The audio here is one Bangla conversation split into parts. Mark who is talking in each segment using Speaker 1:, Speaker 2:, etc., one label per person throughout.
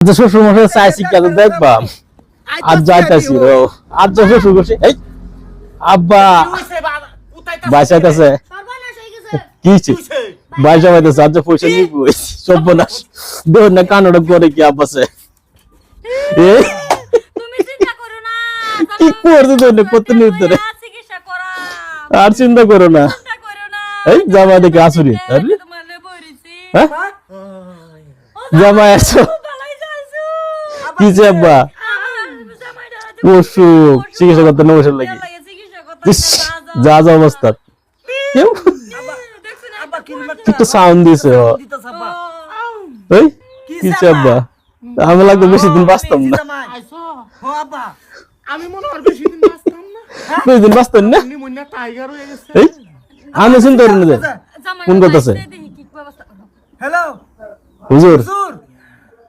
Speaker 1: শ্বশুর মশাই চাইছি কেন দেখবা আজ যাইতাছি আজ শ্বশুর করছি এই আব্বা বাসাইতেছে কি বাইসা পাইতেছে আজ পয়সা নিব সর্বনাশ দৌড় না কানড় করে কি আব্বাসে কি করতে দৌড় কত নির্দরে আর চিন্তা করো না এই জামা দেখে আসুরি হ্যাঁ জামা আসো কি যে আব্বা অসুখ চিকিৎসা করতে না বসে লাগে যা যা অবস্থা একটু সাউন্ড দিছে এই কি যে আব্বা আমি লাগবে বেশি দিন বাঁচতাম না
Speaker 2: আমি মনে হয় বেশি দিন বাঁচতাম না
Speaker 1: বেশি দিন বাঁচতাম না
Speaker 2: নিমোনিয়া টাইগার হয়ে গেছে
Speaker 1: এই আমি চিন্তা করি না কোন করতেছে
Speaker 3: হ্যালো
Speaker 1: হুজুর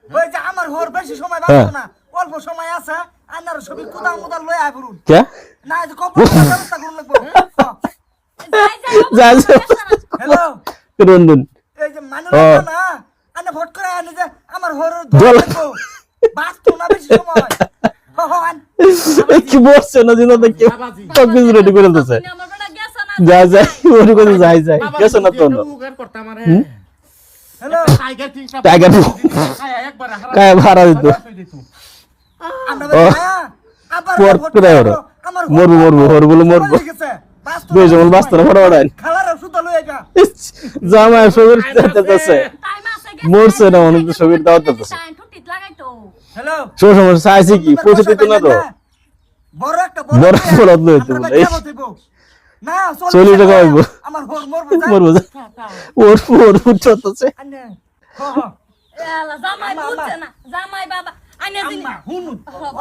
Speaker 3: ওই যে আমার হোর বেশি সময় বাঁচবো না অল্প সময় আছে আনার সবই কুদাল মুদাল লই আই পড়ুন
Speaker 1: কে
Speaker 3: না এই কম্পিউটার ব্যবস্থা করুন লাগবে
Speaker 1: যা যা
Speaker 3: হ্যালো
Speaker 1: রন্দন
Speaker 3: এই যে মানুষ না আনা ভোট করে আনে যে আমার হোর ধরবো বাঁচতো না বেশি সময়
Speaker 1: কি বলছে না জিনা দেখি সব কিছু রেডি করে দিতেছে যা যা ওরে কোন যাই যাই গেছ না তো
Speaker 3: হ্যালো
Speaker 1: টাইগার কায় ভাড়া দিত পর করে ওরে মরবো মরবো হর বলে মরবো দুই জন বাস্তব ফটো ওড়াই
Speaker 3: খালার সুতা লই আইবা
Speaker 1: জামা শরীর দিতেছে মরছে না অনেক শরীর দাওয়াত দিতেছে
Speaker 3: হ্যালো
Speaker 1: ছোট সমস্যা চাইছি কি পৌঁছে দিত না তো
Speaker 3: বড় একটা
Speaker 1: বড় বড় লইতে বলে
Speaker 3: না
Speaker 1: 40 টাকা হইব
Speaker 3: আমার হোর মরবো
Speaker 1: মরবো ওর ওর উঠতেছে
Speaker 3: আনে
Speaker 4: এলা জামাই বুঝছে না জামাই বাবা আইনা দিন
Speaker 3: আম্মা হুন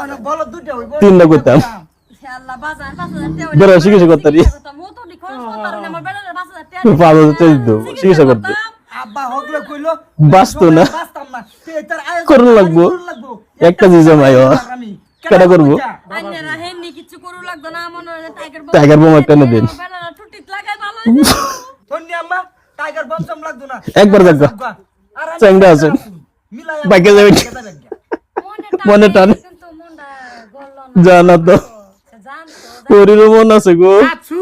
Speaker 3: অন বল দুটো হইব
Speaker 1: তিনটা করতাম
Speaker 4: আল্লাহ বাজার 5000 টাকা
Speaker 1: বেরা চিকিৎসা করতে রি
Speaker 4: মো তো লিখো করতাম আমার বেড়ালে 5000 টাকা
Speaker 1: পাবো তো চিকিৎসা করতে
Speaker 3: আব্বা হগলে কইলো
Speaker 1: বাঁচতো না
Speaker 3: বাঁচতাম না তার আয়োজন
Speaker 1: করুন লাগবো একটা জি জামাই কেডা করবো
Speaker 4: আইনারা হেননি কিছু করু লাগতো না মনে হয়
Speaker 1: টাইগার বোম একটা না দিন
Speaker 4: বেড়ালে টুটিত লাগাই ভালো হইছে
Speaker 3: ধন্যি আম্মা টাইগার বমসম লাগতো না
Speaker 1: একবার দেখো চেংড়া আছে বাইকে যাবে মনে টান
Speaker 4: কিন্তু মনটা গললো না
Speaker 1: জানা তো
Speaker 4: জানতো
Speaker 1: ওরির মন আছে গো
Speaker 2: আছু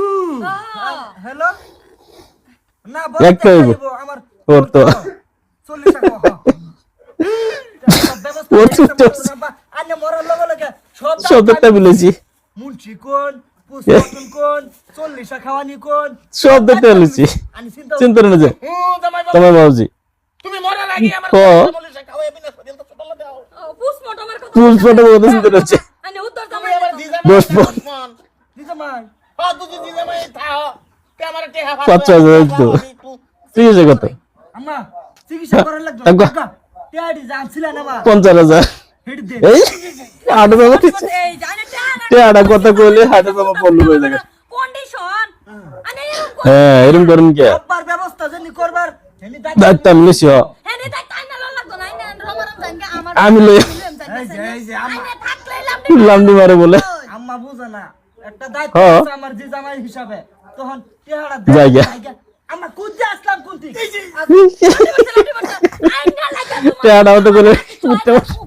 Speaker 3: হ্যালো না
Speaker 1: একটা হইব
Speaker 3: আমার
Speaker 1: ওর তো
Speaker 3: 40 টাকা
Speaker 1: ওর ছুটে
Speaker 3: আনে মরার লগে লগে
Speaker 1: সব একটা বলেছি
Speaker 3: মুন্সি কোন পুষ্পন কোন 40 টাকা খাওয়ানি কোন
Speaker 1: সব দেখতে বলেছি
Speaker 3: আমি
Speaker 1: চিন্তা না যে তোমার বাবুজি
Speaker 2: তুমি মরার আগে আমার
Speaker 1: ও
Speaker 2: বলিস খাওয়াই বিনা সরিল তো বলে দাও
Speaker 4: পুষ্পটা আমার কথা
Speaker 1: তুই ফটো বলতে চিন্তা হচ্ছে
Speaker 4: আইনা উত্তর
Speaker 2: তুমি
Speaker 4: জামাই
Speaker 2: আমার দিজা
Speaker 1: দোষ
Speaker 3: দিতে মাই
Speaker 2: তুই দিজা মাই থাও তে আমার টেহা
Speaker 1: 5000 তো চিকিৎসা কত
Speaker 3: আম্মা চিকিৎসা করার লাগবে
Speaker 1: টাকা।
Speaker 3: টিআইডি জানছিল না মা
Speaker 1: 50000
Speaker 3: হেড দে
Speaker 1: এই আট বাবা
Speaker 4: এই জানে
Speaker 1: টেয়াটা কথা কইলে হাটে বাবা বললো হয়ে যাবে
Speaker 4: কন্ডিশন আনে
Speaker 1: হ্যাঁ এরকম করেন কি
Speaker 3: আব্বার ব্যবস্থা জানি করবার হেনি
Speaker 1: দায়িত্ব আমি লিছি
Speaker 4: হেনে তাই কাইনা লাগতো না আইনা রমারাম জানগে আমার
Speaker 1: আমি লই
Speaker 3: এই যে আম্মা
Speaker 4: আইনা থাকলে লাম
Speaker 1: লামডি মারে বলে
Speaker 3: আম্মা বুঝে না একটা দায়িত্ব
Speaker 1: হ্যাঁ।
Speaker 3: আছে আমার জি জামাই হিসাবে তখন টিহাড়া
Speaker 1: জায়গা।
Speaker 3: আমরা কুদে আসলাম কোনটি
Speaker 4: আইনা লাগা
Speaker 1: টেয়াটা তো করে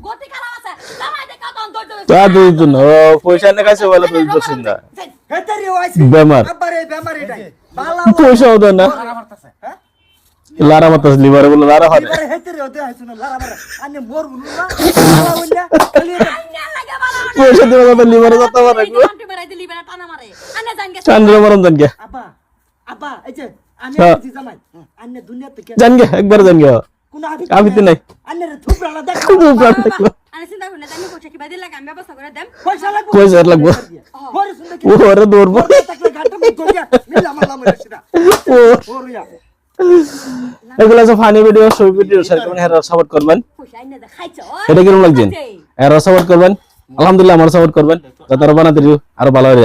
Speaker 4: গতি খারাপ আছে জামাই দেখা তখন দৌড়
Speaker 1: তা দুই দিন ও পয়সা না কাছে বলে বুঝছেন না
Speaker 3: হেতারি হইছে
Speaker 1: বেমার
Speaker 3: আব্বারে বেমার এটাই বালা
Speaker 1: পয়সাও দেয় না
Speaker 3: হ্যাঁ
Speaker 1: লারা মাতাস লিভারে বলে লারা হারে
Speaker 3: এবারে হেতারি হতে আইছো না লারা বারা আনে মোর বুলু না বালা হইনা খালি
Speaker 4: আইনা লাগা বালা
Speaker 1: পয়সা দিবা কথা লিভারে যত মারে গো
Speaker 4: আন্টি মারাই দিলি বেটা টানা মারে আইনা জানগে
Speaker 1: চান্দ্র মারন জান গে
Speaker 3: আব্বা আব্বা এই যে আমি
Speaker 1: হ্যাঁ।
Speaker 3: জি জামাই আনে দুনিয়া থেকে
Speaker 1: জান গে একবার জান গে
Speaker 3: কোন
Speaker 1: আমি তো নাই
Speaker 3: আনে থুবড়া দেখ
Speaker 1: খুব প্রাণ দেখো
Speaker 4: আরে চিন্তা করনা জানি কোচে কি বাদি লাগা আমি ব্যবস্থা করে দেম
Speaker 3: পয়সা লাগবে
Speaker 1: পয়সা লাগবো
Speaker 3: পরে শুনতে কি
Speaker 1: ওরে দৌড়বো
Speaker 3: থাকলে ঘাটটা মত করিয়া মিলা মালা মরে সেটা
Speaker 1: ও
Speaker 3: ওরিয়া
Speaker 1: এগুলা সব funny video short video share করবেন হেরা সাপোর্ট করবেন
Speaker 4: পয়সা আইনা দেখাইছো
Speaker 1: এটা কিরকম লাগছেন হেরা সাপোর্ট করবেন আলহামদুলিল্লাহ আমার সাপোর্ট করবেন তারা বানাতে আরো ভালো